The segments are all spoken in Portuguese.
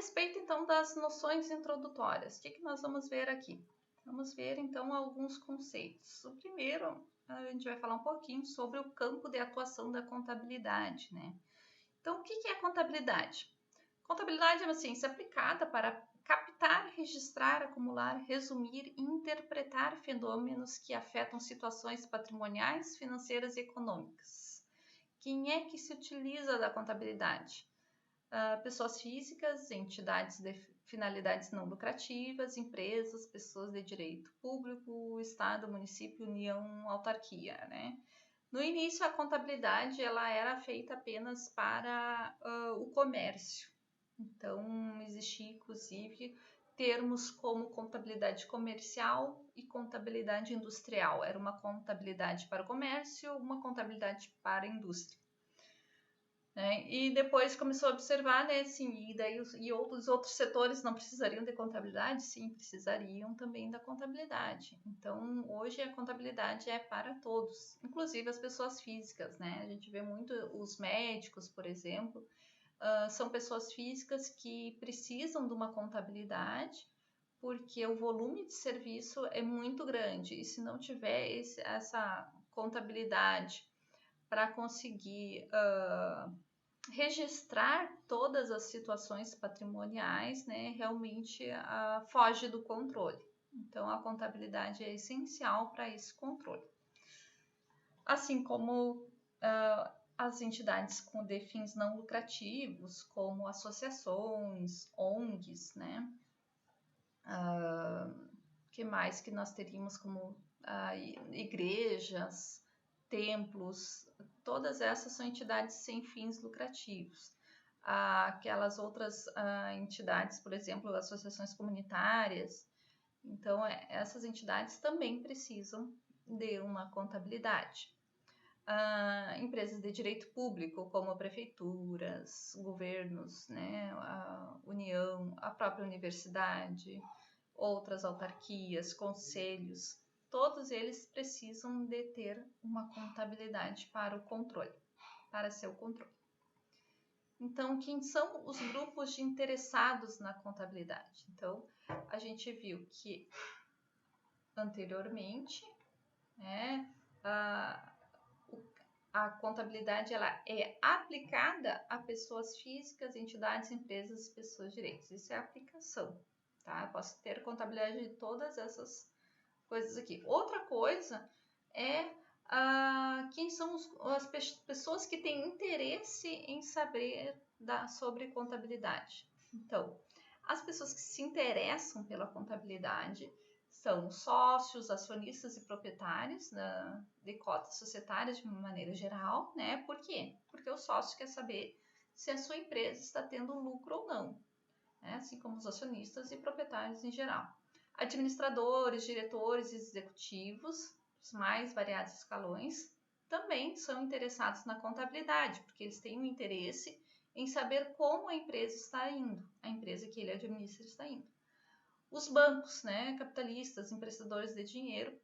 respeito, então, das noções introdutórias, o que nós vamos ver aqui? Vamos ver, então, alguns conceitos. O primeiro, a gente vai falar um pouquinho sobre o campo de atuação da contabilidade, né? Então, o que é contabilidade? Contabilidade é uma ciência aplicada para captar, registrar, acumular, resumir e interpretar fenômenos que afetam situações patrimoniais, financeiras e econômicas. Quem é que se utiliza da contabilidade? Pessoas físicas, entidades de finalidades não lucrativas, empresas, pessoas de direito público, Estado, município, União, autarquia, né? No início, a contabilidade ela era feita apenas para o comércio. Então, existia, inclusive, termos como contabilidade comercial e contabilidade industrial. Era uma contabilidade para o comércio, uma contabilidade para a indústria. Né? E depois começou a observar, né, assim, e daí os outros setores não precisariam de contabilidade? Sim, precisariam também da contabilidade. Então, hoje a contabilidade é para todos, inclusive as pessoas físicas, né? A gente vê muito os médicos, por exemplo, são pessoas físicas que precisam de uma contabilidade porque o volume de serviço é muito grande e se não tiver essa contabilidade para conseguir registrar todas as situações patrimoniais, né, realmente foge do controle. Então, a contabilidade é essencial para esse controle. Assim como as entidades com fins não lucrativos, como associações, ONGs, né? Que mais que nós teríamos como igrejas, templos, todas essas são entidades sem fins lucrativos. Aquelas outras entidades, por exemplo, associações comunitárias, então essas entidades também precisam de uma contabilidade. Empresas de direito público, como prefeituras, governos, né, a União, a própria universidade, outras autarquias, conselhos, todos eles precisam de ter uma contabilidade para o controle, para seu controle. Então, quem são os grupos de interessados na contabilidade? Então, a gente viu que anteriormente, né, a contabilidade ela é aplicada a pessoas físicas, entidades, empresas, pessoas direitos. Isso é a aplicação, tá? Eu posso ter contabilidade de todas essas coisas aqui. Outra coisa é quem são as pessoas que têm interesse em saber sobre contabilidade. Então, as pessoas que se interessam pela contabilidade são sócios, acionistas e proprietários de cotas societárias de uma maneira geral, né? Por quê? Porque o sócio quer saber se a sua empresa está tendo lucro ou não, né? Assim como os acionistas e proprietários em geral. Administradores, diretores e executivos, os mais variados escalões, também são interessados na contabilidade, porque eles têm um interesse em saber como a empresa está indo, a empresa que ele administra está indo. Os bancos, né, capitalistas, emprestadores de dinheiro,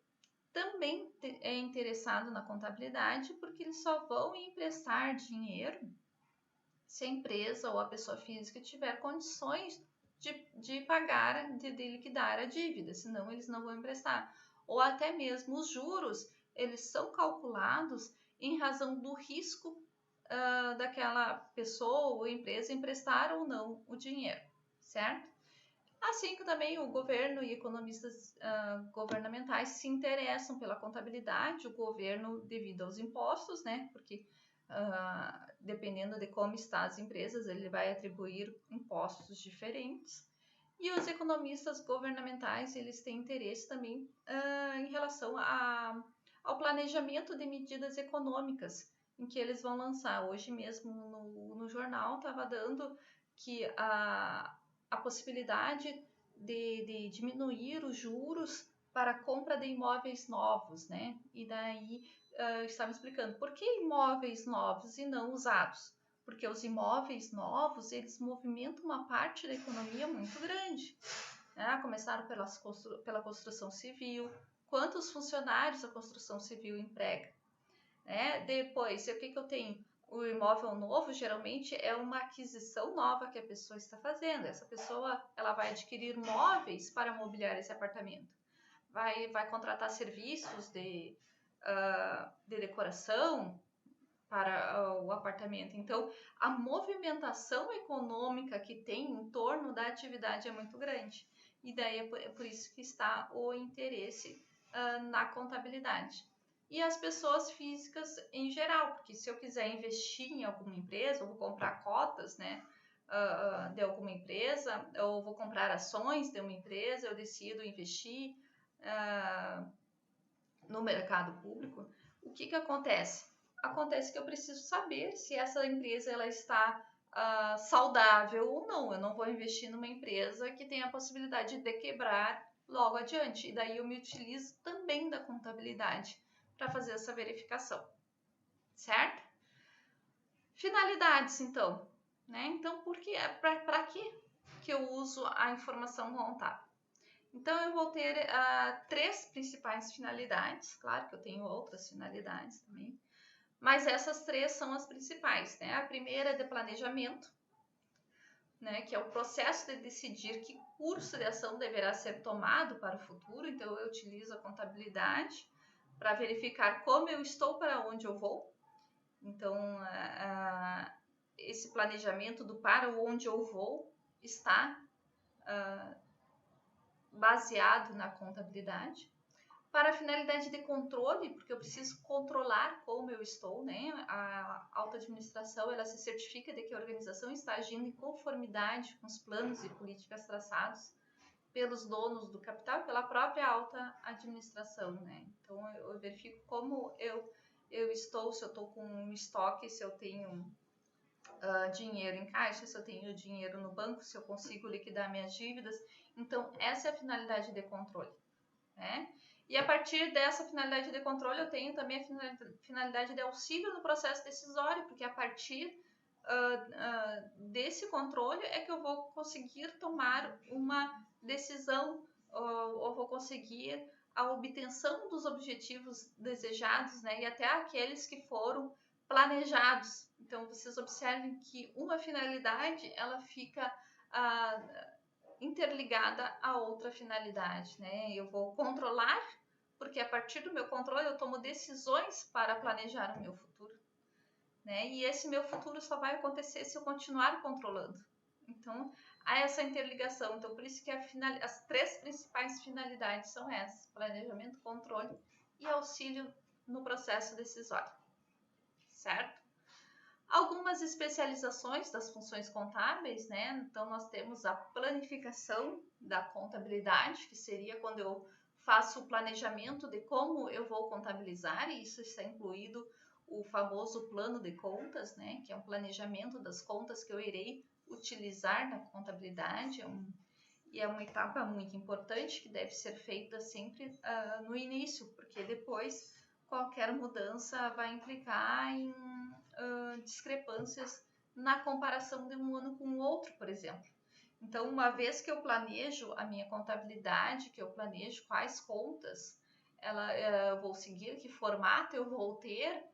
também é interessado na contabilidade porque eles só vão emprestar dinheiro se a empresa ou a pessoa física tiver condições de pagar, de liquidar a dívida, senão eles não vão emprestar. Ou até mesmo os juros, eles são calculados em razão do risco daquela pessoa ou empresa emprestar ou não o dinheiro, certo? Assim que também o governo e economistas governamentais se interessam pela contabilidade, o governo devido aos impostos, né? Porque dependendo de como estão as empresas, ele vai atribuir impostos diferentes. E os economistas governamentais, eles têm interesse também em relação ao planejamento de medidas econômicas em que eles vão lançar. Hoje mesmo no jornal estava dando que a possibilidade de diminuir os juros para a compra de imóveis novos, né? E daí estava explicando por que imóveis novos e não usados? Porque os imóveis novos, eles movimentam uma parte da economia muito grande. Né? Começaram pela construção civil, quantos funcionários a construção civil emprega? Né? Depois, o que eu tenho? o imóvel novo geralmente é uma aquisição nova que a pessoa está fazendo. Essa pessoa ela vai adquirir móveis para mobiliar esse apartamento. Vai contratar serviços de decoração para o apartamento. Então, a movimentação econômica que tem em torno da atividade é muito grande. E daí é por isso que está o interesse na contabilidade. E as pessoas físicas em geral, porque se eu quiser investir em alguma empresa, ou vou comprar cotas, né, de alguma empresa, ou vou comprar ações de uma empresa, eu decido investir no mercado público, o que acontece? Acontece que eu preciso saber se essa empresa ela está saudável ou não. Eu não vou investir numa empresa que tem a possibilidade de quebrar logo adiante. E daí eu me utilizo também da contabilidade para fazer essa verificação, certo? Finalidades, então, né? Então, para que eu uso a informação contábil? Então, eu vou ter 3 principais finalidades. Claro que eu tenho outras finalidades também, mas essas 3 são as principais, né? A primeira é de planejamento, né? Que é o processo de decidir que curso de ação deverá ser tomado para o futuro. Então, eu utilizo a contabilidade para verificar como eu estou, para onde eu vou. Então, esse planejamento do para onde eu vou está baseado na contabilidade. Para a finalidade de controle, porque eu preciso controlar como eu estou, né? A alta administração, ela se certifica de que a organização está agindo em conformidade com os planos e políticas traçados pelos donos do capital e pela própria alta administração, né? Então, eu verifico como eu estou, se eu estou com um estoque, se eu tenho dinheiro em caixa, se eu tenho dinheiro no banco, se eu consigo liquidar minhas dívidas. Então, essa é a finalidade de controle, né? E a partir dessa finalidade de controle, eu tenho também a finalidade de auxílio no processo decisório, porque a partir desse controle é que eu vou conseguir tomar uma decisão ou vou conseguir a obtenção dos objetivos desejados, né? E até aqueles que foram planejados. Então, vocês observem que uma finalidade, ela fica interligada a outra finalidade, né? Eu vou controlar, porque a partir do meu controle eu tomo decisões para planejar o meu futuro, né? E esse meu futuro só vai acontecer se eu continuar controlando. Então, há essa interligação. Então, por isso que as 3 principais finalidades são essas: planejamento, controle e auxílio no processo decisório, certo? Algumas especializações das funções contábeis, né? Então, nós temos a planificação da contabilidade, que seria quando eu faço o planejamento de como eu vou contabilizar, e isso está incluído o famoso plano de contas, né? Que é um planejamento das contas que eu irei utilizar na contabilidade, e é uma etapa muito importante que deve ser feita sempre no início, porque depois qualquer mudança vai implicar em discrepâncias na comparação de um ano com o outro, por exemplo. Então, uma vez que eu planejo a minha contabilidade, que eu planejo quais contas eu vou seguir, que formato eu vou ter,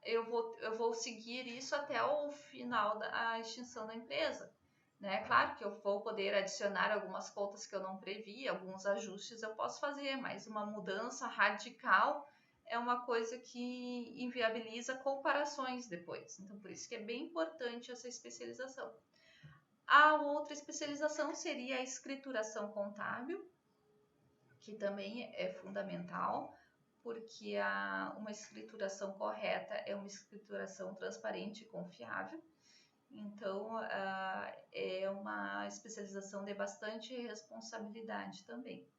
eu vou seguir isso até o final da extinção da empresa. Né? Claro que eu vou poder adicionar algumas contas que eu não previ, alguns ajustes eu posso fazer, mas uma mudança radical é uma coisa que inviabiliza comparações depois. Então, por isso que é bem importante essa especialização. A outra especialização seria a escrituração contábil, que também é fundamental, porque uma escrituração correta é uma escrituração transparente e confiável. Então, é uma especialização de bastante responsabilidade também.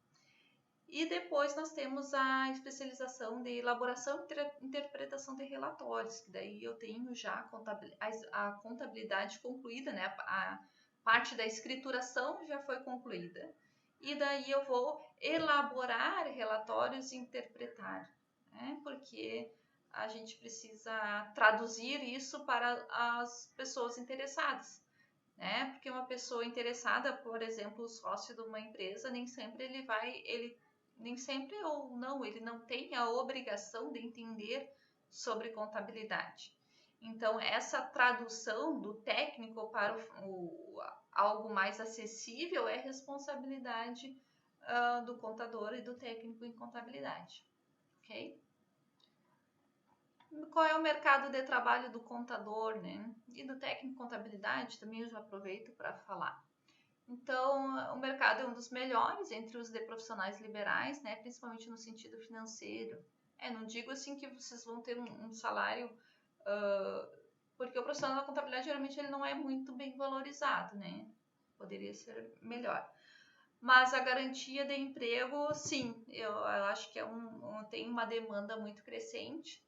E depois nós temos a especialização de elaboração e interpretação de relatórios, que daí eu tenho já a contabilidade concluída, né? A parte da escrituração já foi concluída. E daí eu vou elaborar relatórios e interpretar, né? Porque a gente precisa traduzir isso para as pessoas interessadas, né? Porque uma pessoa interessada, por exemplo, o sócio de uma empresa, nem sempre nem sempre ou não, ele não tem a obrigação de entender sobre contabilidade. Então, essa tradução do técnico para algo mais acessível é responsabilidade do contador e do técnico em contabilidade, ok? Qual é o mercado de trabalho do contador, né? E do técnico em contabilidade também eu já aproveito para falar. Então, o mercado é um dos melhores entre os de profissionais liberais, né? Principalmente no sentido financeiro. Não digo assim que vocês vão ter um salário, porque o profissional da contabilidade geralmente ele não é muito bem valorizado, né? Poderia ser melhor. Mas a garantia de emprego, sim, eu acho que tem uma demanda muito crescente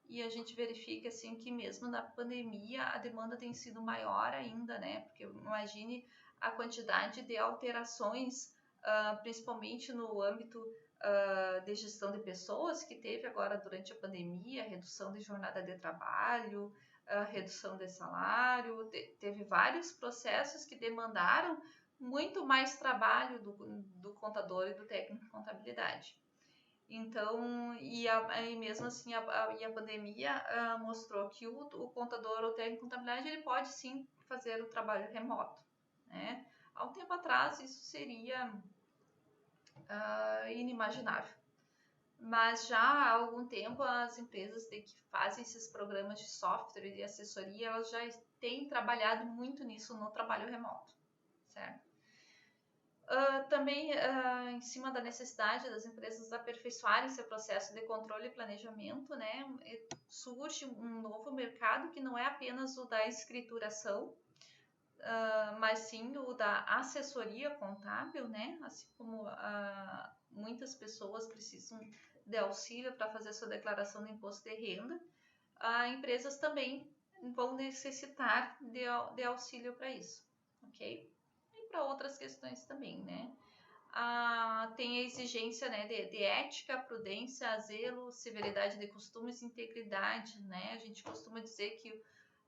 e a gente verifica assim que mesmo na pandemia a demanda tem sido maior ainda, né? Porque imagine a quantidade de alterações, principalmente no âmbito de gestão de pessoas que teve agora durante a pandemia, redução de jornada de trabalho, redução de salário, teve vários processos que demandaram muito mais trabalho do contador e do técnico de contabilidade. Então, e mesmo assim, a pandemia mostrou que o contador ou técnico de contabilidade ele pode sim fazer o trabalho remoto, né? Há um tempo atrás isso seria inimaginável. Mas já há algum tempo as empresas que fazem esses programas de software e de assessoria, elas já têm trabalhado muito nisso no trabalho remoto, certo? Também em cima da necessidade das empresas aperfeiçoarem seu processo de controle e planejamento, né, surge um novo mercado que não é apenas o da escrituração, mas sim o da assessoria contábil, né, assim como muitas pessoas precisam de auxílio para fazer sua declaração de imposto de renda, empresas também vão necessitar de auxílio para isso, ok? Para outras questões também, né? Tem a exigência, né, de ética, prudência, zelo, severidade de costumes e integridade, né? A gente costuma dizer que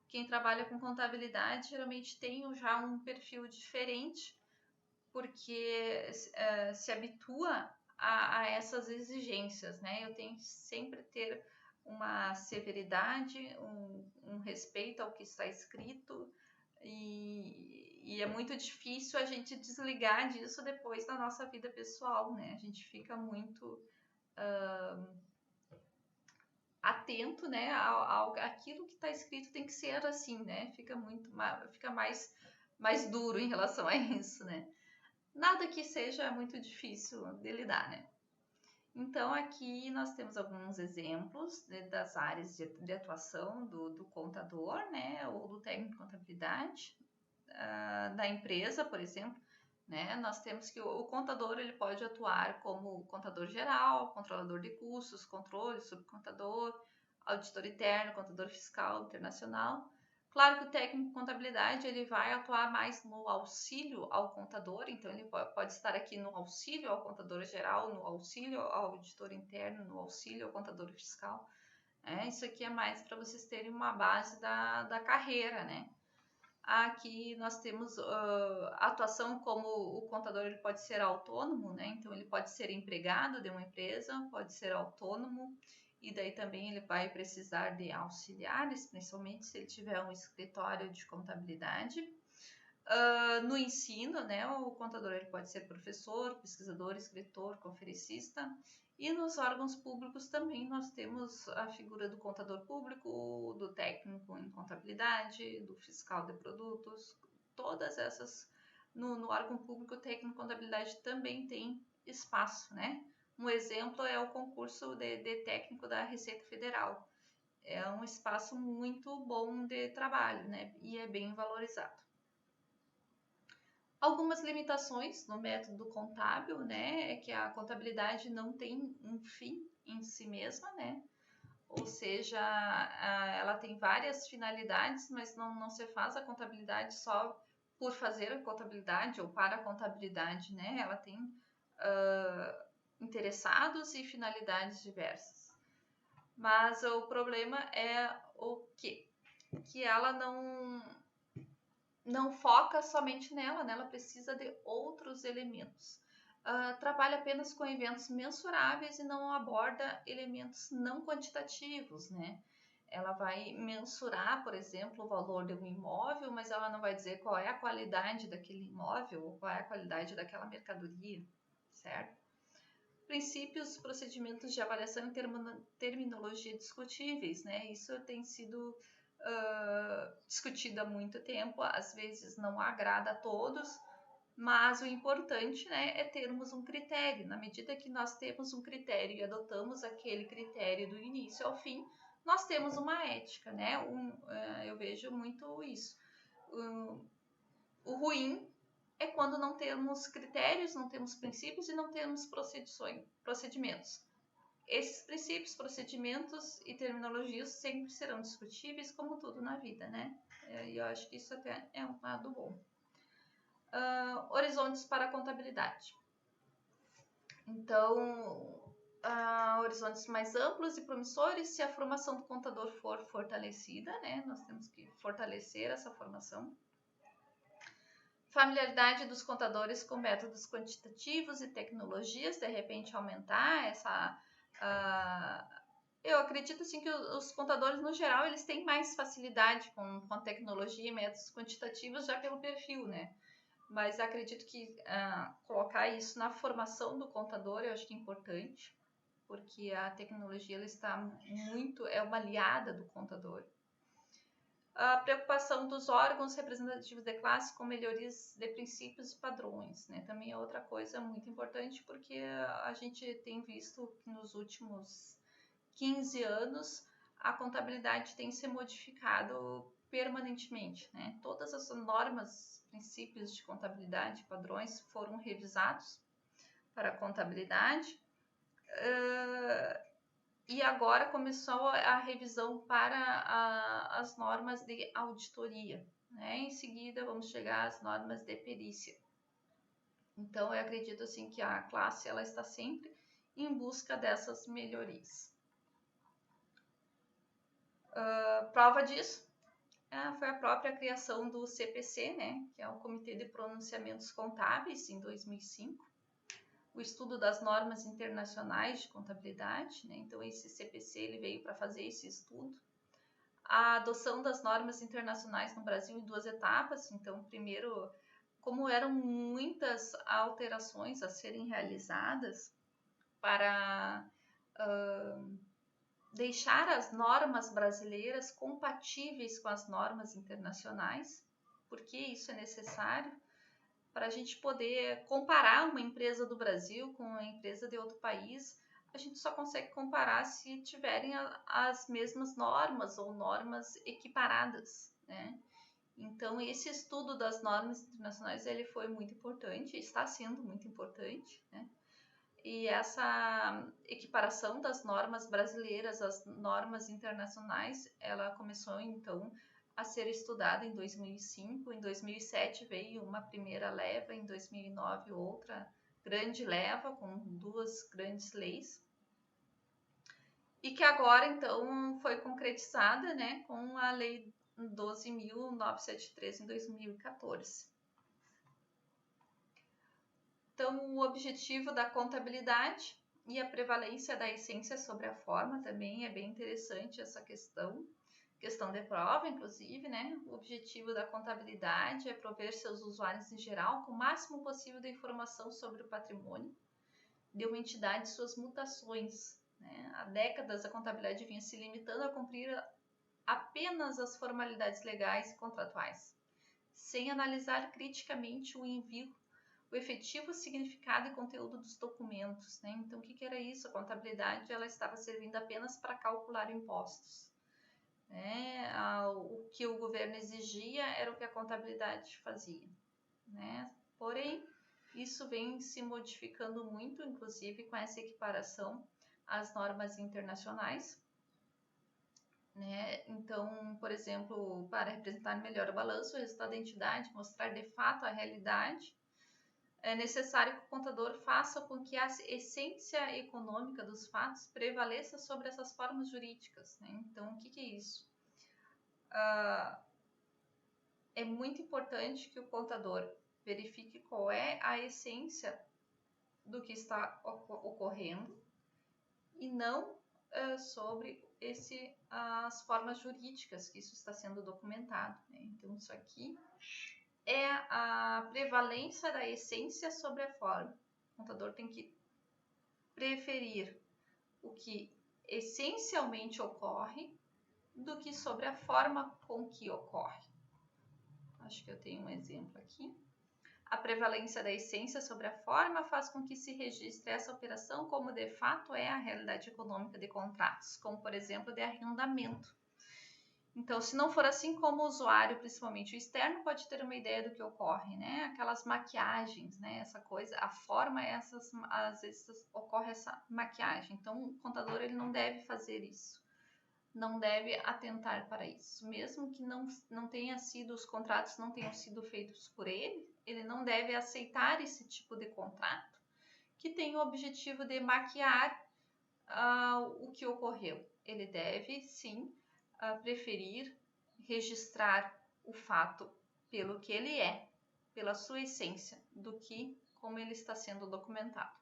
quem trabalha com contabilidade geralmente tem já um perfil diferente, porque se habitua a essas exigências, né? Eu tenho que sempre ter uma severidade, um respeito ao que está escrito, e é muito difícil a gente desligar disso depois da nossa vida pessoal, né? A gente fica muito atento, né? Aquilo que está escrito tem que ser assim, né? Fica mais duro em relação a isso, né? Nada que seja muito difícil de lidar, né? Então, aqui nós temos alguns exemplos das áreas de atuação do contador, né? Ou do técnico de contabilidade, da empresa, por exemplo, né? Nós temos que o contador ele pode atuar como contador geral, controlador de custos, controle, subcontador, auditor interno, contador fiscal internacional. Claro que o técnico de contabilidade ele vai atuar mais no auxílio ao contador, então ele pode estar aqui no auxílio ao contador geral, no auxílio ao auditor interno, no auxílio ao contador fiscal. Isso aqui é mais para vocês terem uma base da carreira, né? Aqui nós temos a atuação como o contador ele pode ser autônomo, né? Então ele pode ser empregado de uma empresa, pode ser autônomo, e daí também ele vai precisar de auxiliares, principalmente se ele tiver um escritório de contabilidade. No ensino, né, o contador ele pode ser professor, pesquisador, escritor, conferencista, e nos órgãos públicos também nós temos a figura do contador público, do técnico em contabilidade, do fiscal de produtos, todas essas, no órgão público, o técnico em contabilidade também tem espaço, né? Um exemplo é o concurso de técnico da Receita Federal. É um espaço muito bom de trabalho, né? E é bem valorizado. Algumas limitações no método contábil, né, é que a contabilidade não tem um fim em si mesma, né, ou seja, ela tem várias finalidades, mas não se faz a contabilidade só por fazer a contabilidade ou para a contabilidade, né, ela tem interessados e finalidades diversas. Mas o problema é o quê? Que ela não foca somente nela, né? Ela precisa de outros elementos. Trabalha apenas com eventos mensuráveis e não aborda elementos não quantitativos, né? Ela vai mensurar, por exemplo, o valor de um imóvel, mas ela não vai dizer qual é a qualidade daquele imóvel ou qual é a qualidade daquela mercadoria, certo? Princípios, procedimentos de avaliação e terminologia discutíveis, né? Isso tem sido discutido há muito tempo, às vezes não agrada a todos, mas o importante, né, é termos um critério. Na medida que nós temos um critério e adotamos aquele critério do início ao fim, nós temos uma ética, né? Eu vejo muito isso. O ruim é quando não temos critérios, não temos princípios e não temos procedimentos. Esses princípios, procedimentos e terminologias sempre serão discutíveis, como tudo na vida, né? E eu acho que isso até é um lado bom. Horizontes para a contabilidade. Então, horizontes mais amplos e promissores, se a formação do contador for fortalecida, né? Nós temos que fortalecer essa formação. Familiaridade dos contadores com métodos quantitativos e tecnologias, de repente aumentar essa... eu acredito assim que os contadores, no geral, eles têm mais facilidade com tecnologia e métodos quantitativos já pelo perfil, né? Mas acredito que colocar isso na formação do contador eu acho que é importante, porque a tecnologia ela está é uma aliada do contador. A preocupação dos órgãos representativos de classe com melhorias de princípios e padrões, né? Também é outra coisa muito importante, porque a gente tem visto que nos últimos 15 anos a contabilidade tem se modificado permanentemente, né? Todas as normas, princípios de contabilidade, padrões foram revisados para a contabilidade e agora começou a revisão para as normas de auditoria, né? Em seguida vamos chegar às normas de perícia. Então eu acredito assim que a classe ela está sempre em busca dessas melhorias. Prova disso foi a própria criação do CPC, né, que é o Comitê de Pronunciamentos Contábeis, em 2005, o estudo das normas internacionais de contabilidade, né, então esse CPC ele veio para fazer esse estudo, a adoção das normas internacionais no Brasil em 2 etapas, então primeiro, como eram muitas alterações a serem realizadas para deixar as normas brasileiras compatíveis com as normas internacionais, porque isso é necessário para a gente poder comparar uma empresa do Brasil com uma empresa de outro país. A gente só consegue comparar se tiverem as mesmas normas ou normas equiparadas, né? Então, esse estudo das normas internacionais ele foi muito importante, está sendo muito importante, né? E essa equiparação das normas brasileiras às normas internacionais, ela começou então a ser estudada em 2005, em 2007 veio uma primeira leva, em 2009 outra grande leva com 2 grandes leis, e que agora então foi concretizada, né, com a Lei 12.973 em 2014. Então, o objetivo da contabilidade e a prevalência da essência sobre a forma também é bem interessante essa questão de prova, inclusive, né? O objetivo da contabilidade é prover seus usuários em geral com o máximo possível de informação sobre o patrimônio de uma entidade e suas mutações, né? Há décadas a contabilidade vinha se limitando a cumprir apenas as formalidades legais e contratuais, sem analisar criticamente o envio, o efetivo significado e conteúdo dos documentos, né? Então, o que era isso? A contabilidade ela estava servindo apenas para calcular impostos, né? O que o governo exigia era o que a contabilidade fazia, né? Porém, isso vem se modificando muito, inclusive com essa equiparação às normas internacionais, né? Então, por exemplo, para representar melhor o balanço, o resultado da entidade, mostrar de fato a realidade, é necessário que o contador faça com que a essência econômica dos fatos prevaleça sobre essas formas jurídicas, né? Então, o que é isso? É muito importante que o contador verifique qual é a essência do que está ocorrendo e não sobre as formas jurídicas que isso está sendo documentado, né? Então, isso aqui é a prevalência da essência sobre a forma. O contador tem que preferir o que essencialmente ocorre do que sobre a forma com que ocorre. Acho que eu tenho um exemplo aqui. A prevalência da essência sobre a forma faz com que se registre essa operação como de fato é a realidade econômica de contratos, como por exemplo de arrendamento. Então, se não for assim, como o usuário, principalmente o externo, pode ter uma ideia do que ocorre, né? Aquelas maquiagens, né? Essa coisa, a forma, às vezes ocorre essa maquiagem. Então, o contador ele não deve fazer isso. Não deve atentar para isso. Mesmo que não tenha sido, os contratos não tenham sido feitos por ele, ele não deve aceitar esse tipo de contrato que tem o objetivo de maquiar o que ocorreu. Ele deve, sim, preferir registrar o fato pelo que ele é, pela sua essência, do que como ele está sendo documentado.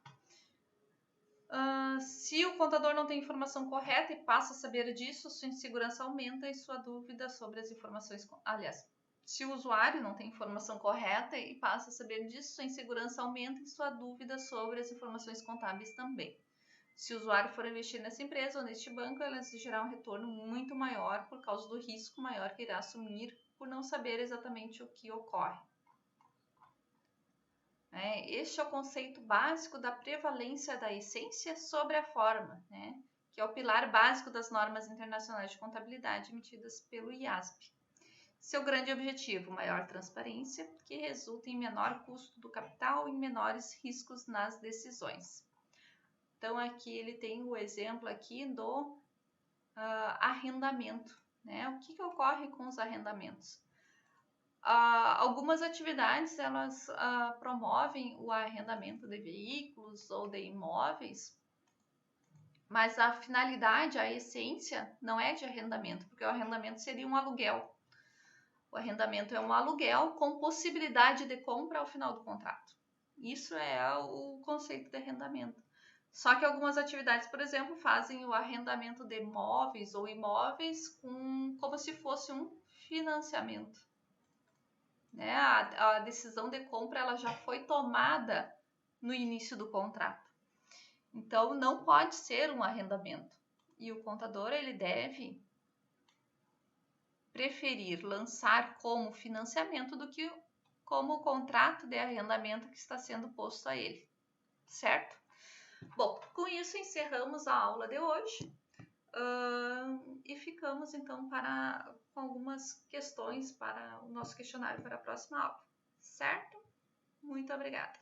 Se o contador não tem informação correta e passa a saber disso, sua insegurança aumenta e sua dúvida sobre as informações... Aliás, se o usuário não tem informação correta e passa a saber disso, sua insegurança aumenta e sua dúvida sobre as informações contábeis também. Se o usuário for investir nessa empresa ou neste banco, ela exigirá um retorno muito maior por causa do risco maior que irá assumir por não saber exatamente o que ocorre. Este é o conceito básico da prevalência da essência sobre a forma, né? Que é o pilar básico das normas internacionais de contabilidade emitidas pelo IASP. Seu grande objetivo, maior transparência, que resulta em menor custo do capital e menores riscos nas decisões. Então, aqui ele tem o exemplo aqui do arrendamento, né? O que ocorre com os arrendamentos? Algumas atividades elas promovem o arrendamento de veículos ou de imóveis, mas a finalidade, a essência não é de arrendamento, porque o arrendamento seria um aluguel. O arrendamento é um aluguel com possibilidade de compra ao final do contrato. Isso é o conceito de arrendamento. Só que algumas atividades, por exemplo, fazem o arrendamento de móveis ou imóveis como se fosse um financiamento. Né? A decisão de compra ela já foi tomada no início do contrato. Então, não pode ser um arrendamento. E o contador ele deve preferir lançar como financiamento do que como o contrato de arrendamento que está sendo posto a ele. Certo? Bom, com isso encerramos a aula de hoje. E ficamos então com algumas questões para o nosso questionário para a próxima aula, certo? Muito obrigada!